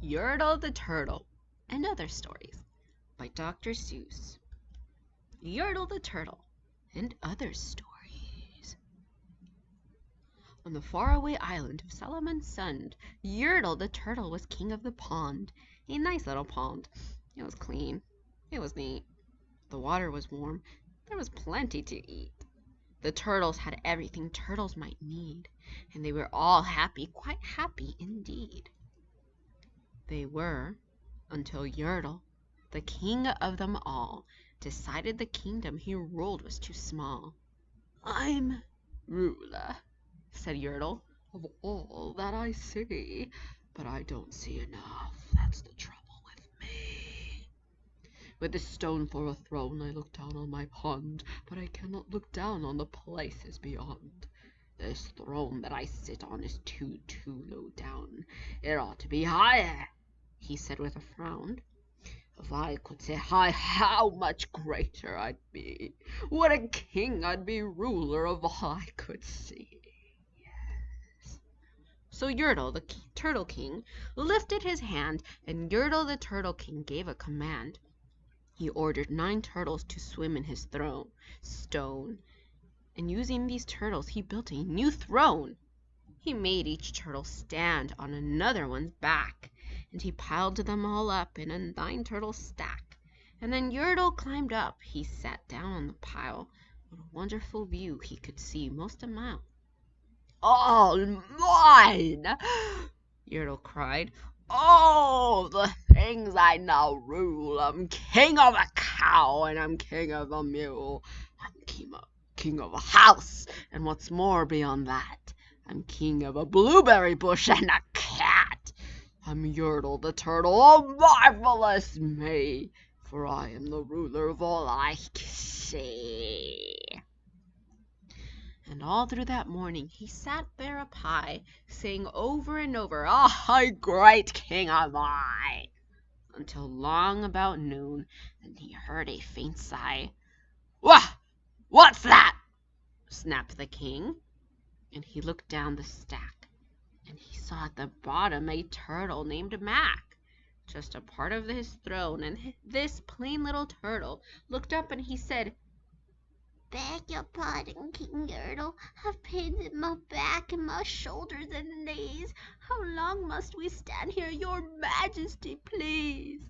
Yertle the Turtle and Other Stories by Dr. Seuss. Yertle the Turtle and Other Stories. On the faraway island of Solomon's Sund, Yertle the Turtle was king of the pond. A nice little pond. It was clean. It was neat. The water was warm. There was plenty to eat. The turtles had everything turtles might need, and they were all happy, quite happy indeed. They were, until Yertle, the king of them all, decided the kingdom he ruled was too small. "I'm ruler," said Yertle, "of all that I see, but I don't see enough. That's the trouble with me. With this stone for a throne, I look down on my pond, but I cannot look down on the places beyond. This throne that I sit on is too low down. It ought to be higher," he said with a frown. "If I could sit high, how much greater I'd be. What a king I'd be, ruler of all I could see." Yes. So Yertle, the Turtle King, lifted his hand, and Yertle the Turtle King gave a command. He ordered 9 turtles to swim in his stone, and using these turtles he built a new throne. He made each turtle stand on another one's back, and he piled them all up in a 9-turtle stack. And then Yertle climbed up. He sat down on the pile. What a wonderful view he could see most a mile. "All mine!" Yertle cried. "Oh, the things I now rule. I'm king of a cow, and I'm king of a mule. I'm king of a house, and what's more beyond that, I'm king of a blueberry bush and a cat. I'm Yertle the Turtle, oh marvelous me, for I am the ruler of all I see." And all through that morning he sat there up high, saying over and over, "Ah, great king am I," until long about noon, and he heard a faint sigh. "What's that?" snapped the king, and he looked down the stack, and he saw at the bottom a turtle named Mac, just a part of his throne, and this plain little turtle looked up and he said, "Beg your pardon, King Yertle. I've pains in my back and my shoulders and knees. How long must we stand here, your majesty, please?"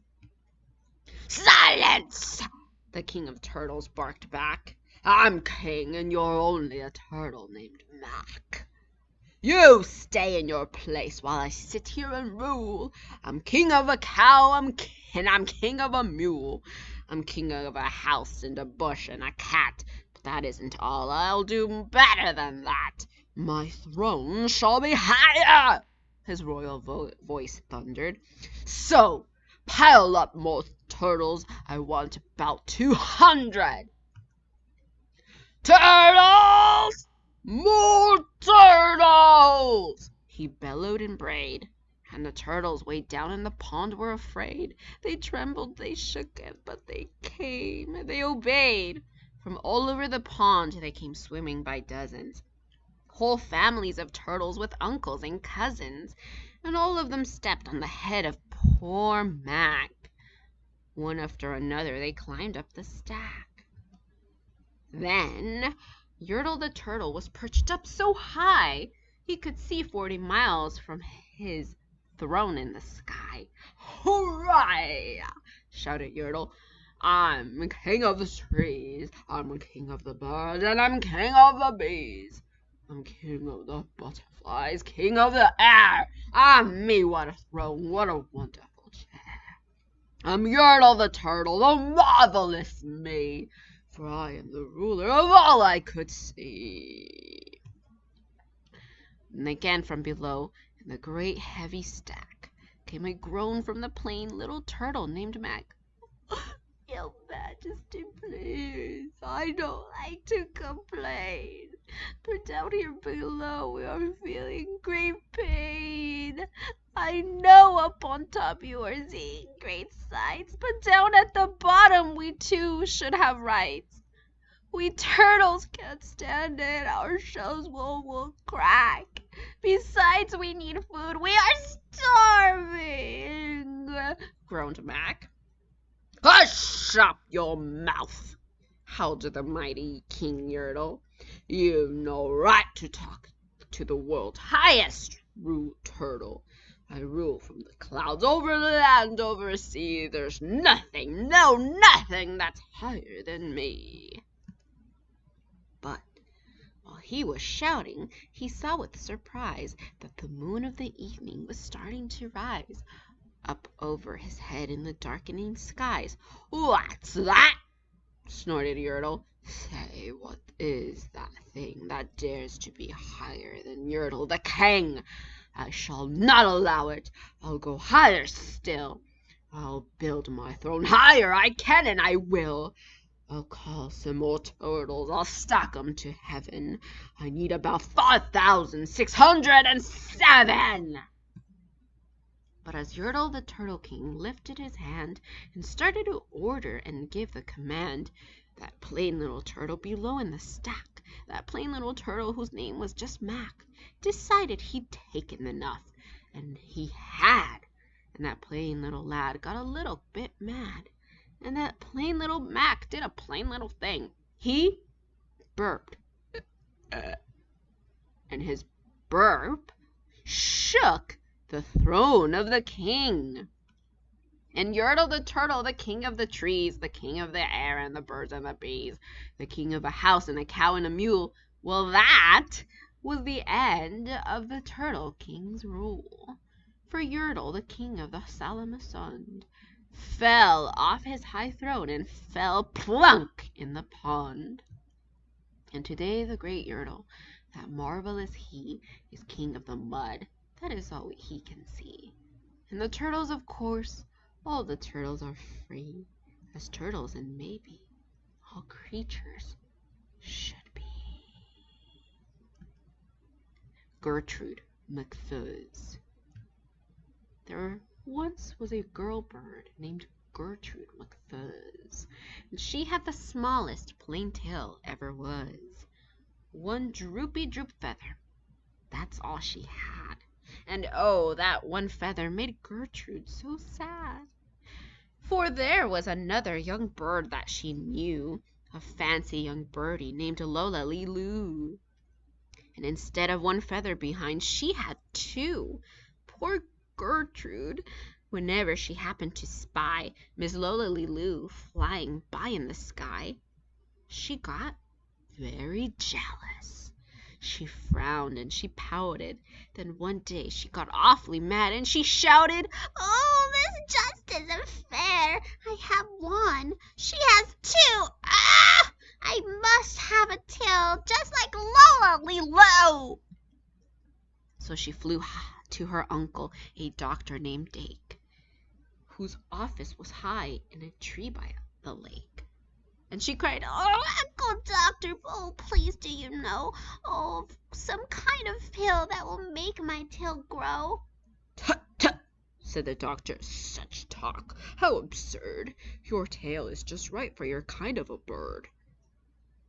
"Silence!" the king of turtles barked back. "I'm king, and you're only a turtle named Mac. You stay in your place while I sit here and rule. I'm king of a cow, and I'm king of a mule. I'm king of a house and a bush and a cat. But that isn't all. I'll do better than that. My throne shall be higher," his royal voice thundered. "So, pile up more turtles. I want about 200. Turtles! More turtles!" he bellowed and brayed. And the turtles way down in the pond were afraid. They trembled, they shook, but they came, they obeyed. From all over the pond they came swimming by dozens. Whole families of turtles with uncles and cousins, and all of them stepped on the head of poor Mac. One after another they climbed up the stack. Then Yertle the Turtle was perched up so high he could see 40 miles from his throne in the sky. "Hooray!" shouted Yertle. "I'm king of the trees, I'm king of the birds, and I'm king of the bees. I'm king of the butterflies, king of the air. Ah, me, what a throne, what a wonderful chair. I'm Yertle the Turtle, the marvelous me, for I am the ruler of all I could see." And again from below, in the great heavy stack, came a groan from the plain little turtle named Mac. "Your majesty, please. I don't like to complain, but down here below we are feeling great pain. I know up on top you are seeing great sights, but down at the bottom we too should have rights. We turtles can't stand it. Our shells will crack. Besides, we need food. We are starving." groaned Mac. "Hush up your mouth!" howled the mighty King Yertle. "You've no right to talk to the world's highest turtle. I rule from the clouds over the land, over sea. There's nothing, no nothing that's higher than me." But while he was shouting, he saw with surprise that the moon of the evening was starting to rise up over his head in the darkening skies. "What's that?" snorted Yertle. "Say, what is that thing that dares to be higher than Yertle the King? I shall not allow it. I'll go higher still. I'll build my throne higher. I can and I will. I'll call some more turtles. I'll stack 'em to heaven. I need about 5,607. But as Yertle the Turtle King lifted his hand and started to order and give the command, that plain little turtle below in the stack, that plain little turtle whose name was just Mac, decided he'd taken enough, and he had. And that plain little lad got a little bit mad, and that plain little Mac did a plain little thing. He burped, and his burp shook the throne of the king. And Yertle the Turtle, the king of the trees, the king of the air and the birds and the bees, the king of a house and a cow and a mule, well, that was the end of the Turtle King's rule. For Yertle, the king of the Salamasund, fell off his high throne and fell plunk in the pond. And today the great Yertle, that marvelous he, is king of the mud. That is all he can see. And the turtles, of course, all the turtles are free, as turtles and maybe all creatures should be. Gertrude mcfuzz. There once was a girl bird named Gertrude mcfuzz, and she had the smallest plain tail ever was. One droopy droop feather. That's all she had. And oh, that one feather made Gertrude so sad. For there was another young bird that she knew, a fancy young birdie named Lola-lee-loo. And instead of one feather behind, she had two. Poor Gertrude, whenever she happened to spy Miss Lola-lee-loo flying by in the sky, she got very jealous. She frowned and she pouted. Then one day she got awfully mad and she shouted, "Oh, this just isn't fair. I have one. She has two. Ah! I must have a tail just like Lola-lee-loo." So she flew to her uncle, a doctor named Dake, whose office was high in a tree by the lake. And she cried, "Oh, Uncle Doctor, oh, please do you know, some kind of pill that will make my tail grow?" "Tut, tut," said the doctor. "Such talk! How absurd! Your tail is just right for your kind of a bird."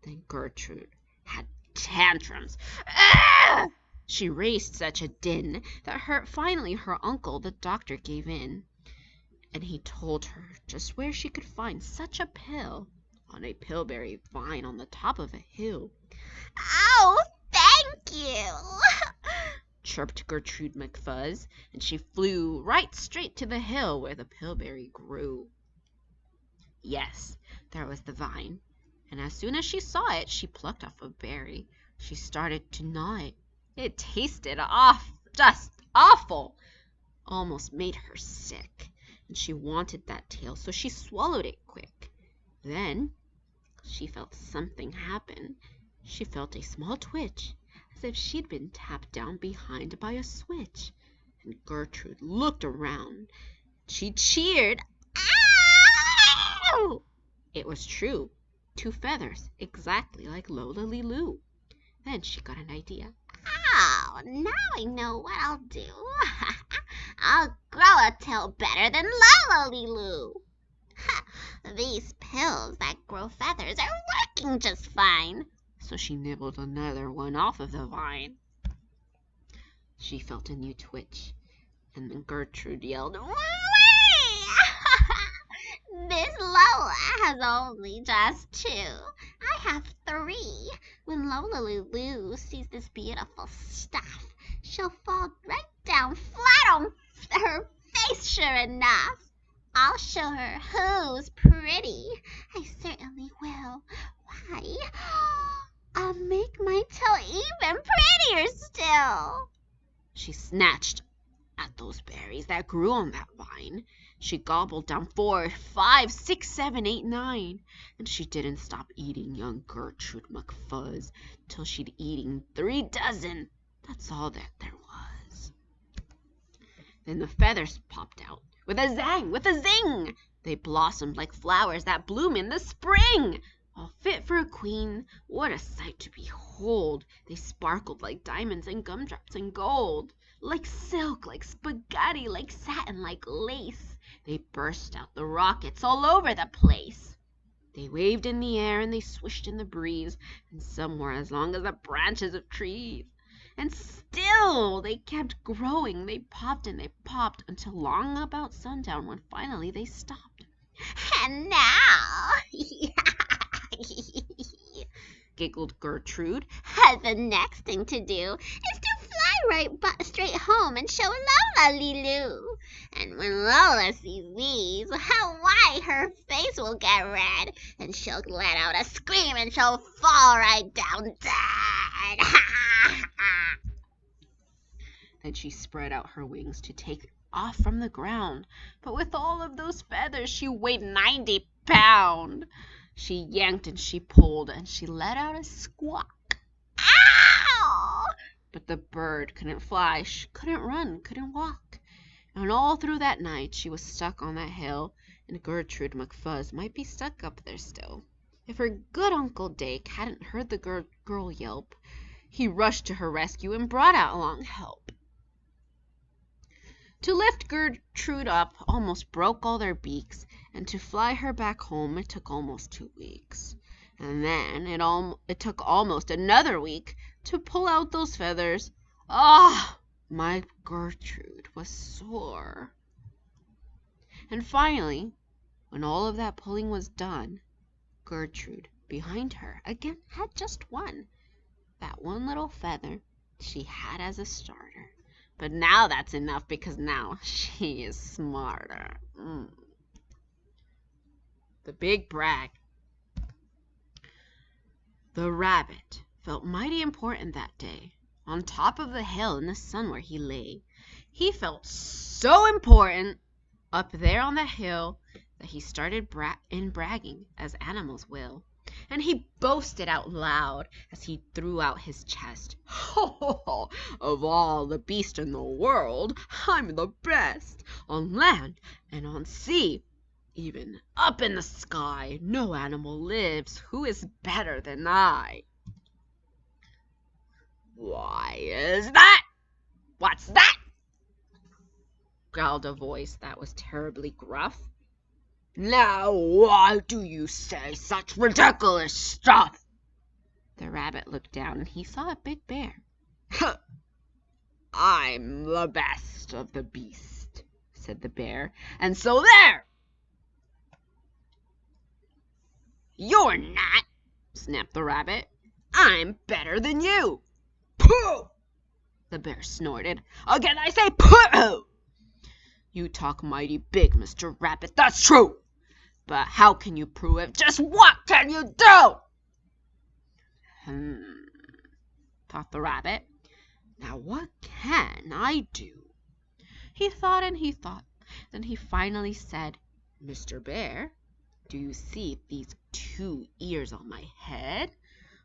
Then Gertrude had tantrums. Ah! She raised such a din that finally her uncle, the doctor, gave in. And he told her just where she could find such a pill, on a pillberry vine on the top of a hill. "Oh, thank you," chirped Gertrude mcfuzz, and she flew right straight to the hill where the pillberry grew. Yes, there was the vine, and as soon as she saw it, she plucked off a berry. She started to gnaw it. It tasted just awful, almost made her sick, and she wanted that tail, so she swallowed it quick. Then she felt something happen. She felt a small twitch, as if she'd been tapped down behind by a switch. And Gertrude looked around. She cheered. "Ow!" It was true. 2 feathers, exactly like Lola-lee-loo. Then she got an idea. "Oh, now I know what I'll do. I'll grow a tail better than Lola-lee-loo. These pills that grow feathers are working just fine." So she nibbled another one off of the vine. She felt a new twitch, and then Gertrude yelled, "Wait! Miss Lola has only just 2. I have 3. When Lola Lulu sees this beautiful stuff, she'll fall right down flat on her face, sure enough. I'll show her who's pretty. I certainly will. Why, I'll make my tail even prettier still. She snatched at those berries that grew on that vine. She gobbled down 4, 5, 6, 7, 8, 9, and she didn't stop eating young Gertrude mcfuzz till she'd eaten 3 dozen. That's all that there was. Then the feathers popped out with a zang, with a zing. They blossomed like flowers that bloom in the spring. All fit for a queen, what a sight to behold! They sparkled like diamonds and gumdrops and gold, like silk, like spaghetti, like satin, like lace. They burst out the rockets all over the place. They waved in the air and they swished in the breeze, and some were as long as the branches of trees. And still they kept growing. They popped and they popped until long about sundown, when finally they stopped. And now, giggled Gertrude, the next thing to do is to fly straight home and show Lola Lulu. And when Lola sees these, why, her face will get red, and she'll let out a scream and she'll fall right down dead. Then she spread out her wings to take off from the ground, but with all of those feathers she weighed 90 pounds. She yanked and she pulled, and she let out a squawk. Ow! But the bird couldn't fly, she couldn't run, couldn't walk. And all through that night she was stuck on that hill, and Gertrude mcfuzz might be stuck up there still. If her good Uncle Dake hadn't heard the girl yelp, he rushed to her rescue and brought out along help. To lift Gertrude up almost broke all their beaks, and to fly her back home it took almost 2 weeks. And then it took almost another week to pull out those feathers. Ah, my Gertrude was sore. And finally, when all of that pulling was done, Gertrude, behind her, again had just one. That one little feather she had as a starter. But now that's enough, because now she is smarter. The big brag. The rabbit felt mighty important that day. On top of the hill in the sun where he lay, he felt so important up there on the hill that he started bragging, as animals will. And he boasted out loud as he threw out his chest. "Ho, ho, ho! Of all the beasts in the world, I'm the best. On land and on sea, even up in the sky, no animal lives who is better than I." "Why is that? What's that?" growled a voice that was terribly gruff. "Now, why do you say such ridiculous stuff?" The rabbit looked down and he saw a big bear. "I'm the best of the beasts," said the bear, "and so there." "You're not," snapped the rabbit. "I'm better than you." "Pooh!" the bear snorted. "Again I say pooh! You talk mighty big, Mr. Rabbit, that's true. But how can you prove it? Just what can you do?" Thought the rabbit. "Now what can I do?" He thought and he thought. Then he finally said, "Mr. Bear, do you see these 2 ears on my head?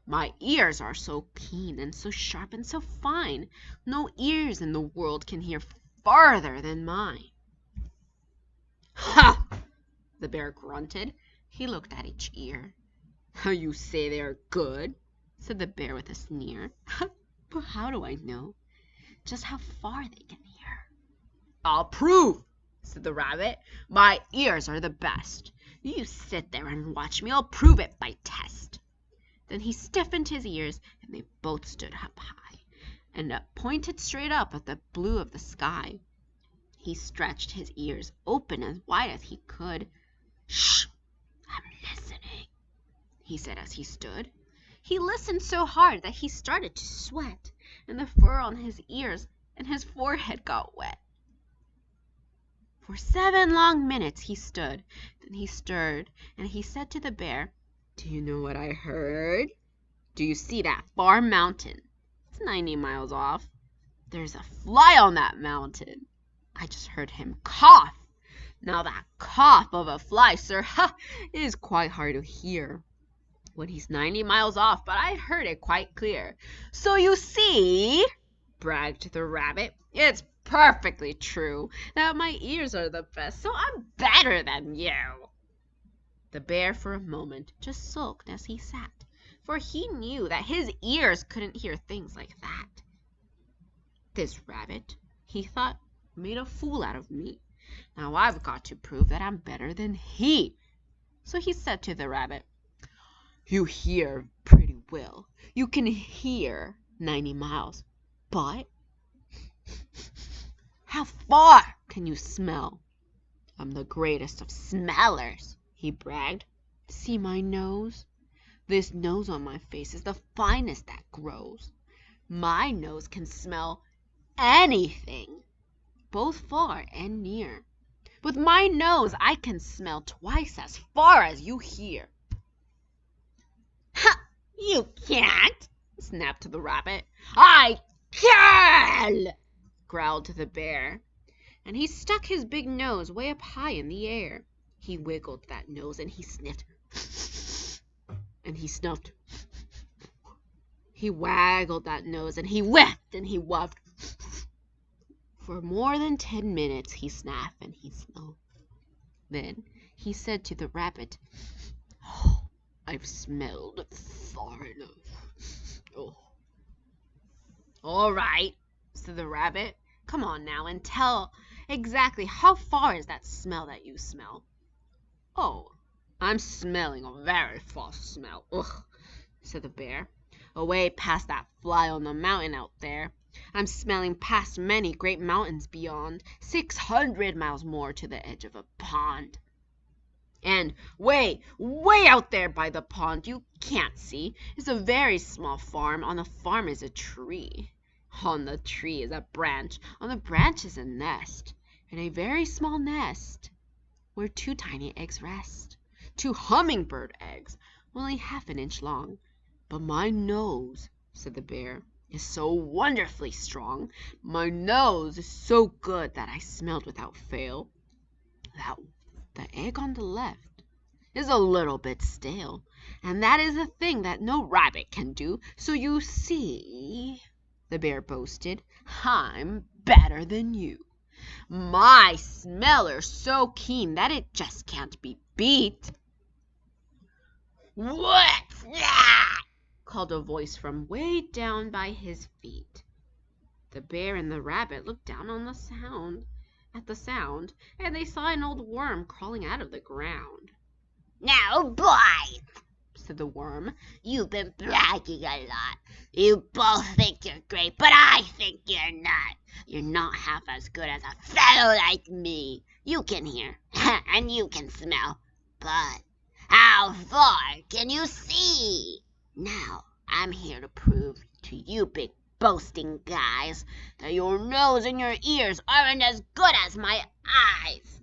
My ears are so keen and so sharp and so fine. No ears in the world can hear farther than mine." "Ha!" the bear grunted. He looked at each ear. "You say they are good," said the bear with a sneer. "But how do I know just how far they can hear?" "I'll prove," said the rabbit. "My ears are the best. You sit there and watch me. I'll prove it by test." Then he stiffened his ears, and they both stood up high, and pointed straight up at the blue of the sky. He stretched his ears open as wide as he could. "Shh, I'm listening," he said as he stood. He listened so hard that he started to sweat, and the fur on his ears and his forehead got wet. For 7 long minutes he stood. Then he stirred, and he said to the bear, "Do you know what I heard? Do you see that far mountain? It's 90 miles off. There's a fly on that mountain. I just heard him cough. Now that cough of a fly, sir, is quite hard to hear when he's 90 miles off, but I heard it quite clear. So you see," bragged the rabbit, "it's perfectly true that my ears are the best, so I'm better than you." The bear for a moment just sulked as he sat, for he knew that his ears couldn't hear things like that. This rabbit, he thought, made a fool out of me. Now I've got to prove that I'm better than he. So he said to the rabbit, "You hear pretty well. You can hear 90 miles, but how far can you smell?" "I'm the greatest of smellers," he bragged. "See my nose? This nose on my face is the finest that grows. My nose can smell anything, both far and near. With my nose I can smell twice as far as you hear." "Ha! You can't!" snapped the rabbit. "I can!" growled the bear, and he stuck his big nose way up high in the air. He wiggled that nose, and he sniffed, and he snuffed. He waggled that nose, and he whiffed, and he wuffed. For more than 10 minutes he sniffed and he smelled. Then he said to the rabbit, "Oh, I've smelled far enough. Oh." "All right," said the rabbit. "Come on now and tell exactly how far is that smell that you smell." "Oh, I'm smelling a very far smell, ugh," said the bear. "Away past that fly on the mountain out there. I'm smelling past many great mountains beyond, 600 miles more to the edge of a pond. And way out there by the pond you can't see is a very small farm. On the farm is a tree. On the tree is a branch. On the branch is a nest. And a very small nest where 2 tiny eggs rest. 2 hummingbird eggs, only half an inch long. But my nose," said the bear, "is so wonderfully strong. My nose is so good that I smelled without fail. That the egg on the left is a little bit stale, and that is a thing that no rabbit can do. So you see," the bear boasted, "I'm better than you. My smeller's so keen that it just can't be beat." "What's that?" called a voice from way down by his feet. The bear and the rabbit looked down on at the sound, and they saw an old worm crawling out of the ground. "Now, boys," said the worm, "you've been bragging a lot. You both think you're great, but I think you're not. You're not half as good as a fellow like me. You can hear, and you can smell, but how far can you see? Now, I'm here to prove to you big boasting guys that your nose and your ears aren't as good as my eyes."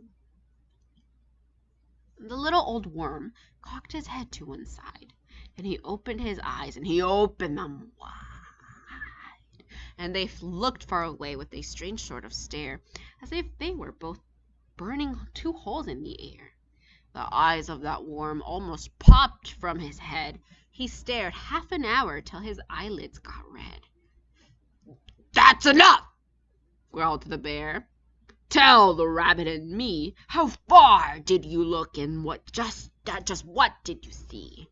The little old worm cocked his head to one side, and he opened his eyes, and he opened them wide, and they looked far away with a strange sort of stare, as if they were both burning 2 holes in the air. The eyes of that worm almost popped from his head. He stared half an hour till his eyelids got red. "That's enough," growled the bear. "Tell the rabbit and me, how far did you look and just what did you see?"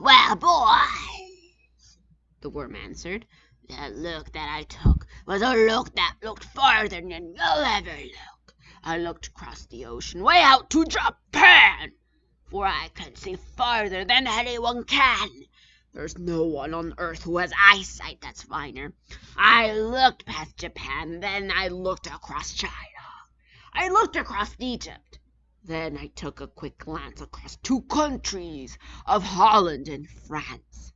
"Well, boys," the worm answered, "the look that I took was a look that looked farther than you'll ever look. I looked across the ocean way out to Japan, for I can see farther than anyone can. There's no one on earth who has eyesight that's finer. I looked past Japan, then I looked across China. I looked across Egypt. Then I took a quick glance across 2 countries of Holland and France.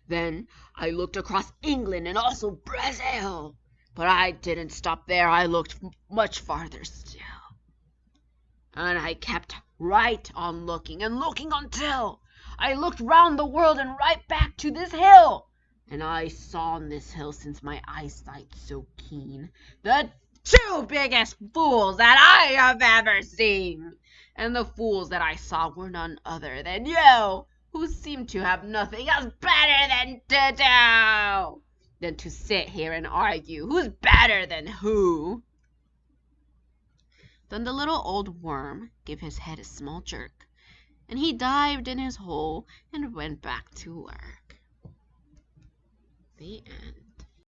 Then I looked across England and also Brazil. But I didn't stop there. I looked much farther still. And I kept right on looking and looking until I looked round the world and right back to this hill. And I saw on this hill, since my eyesight's so keen, the 2 biggest fools that I have ever seen. And the fools that I saw were none other than you, who seem to have nothing else better than to sit here and argue who's better than who. Then the little old worm gave his head a small jerk, and he dived in his hole and went back to work. The end.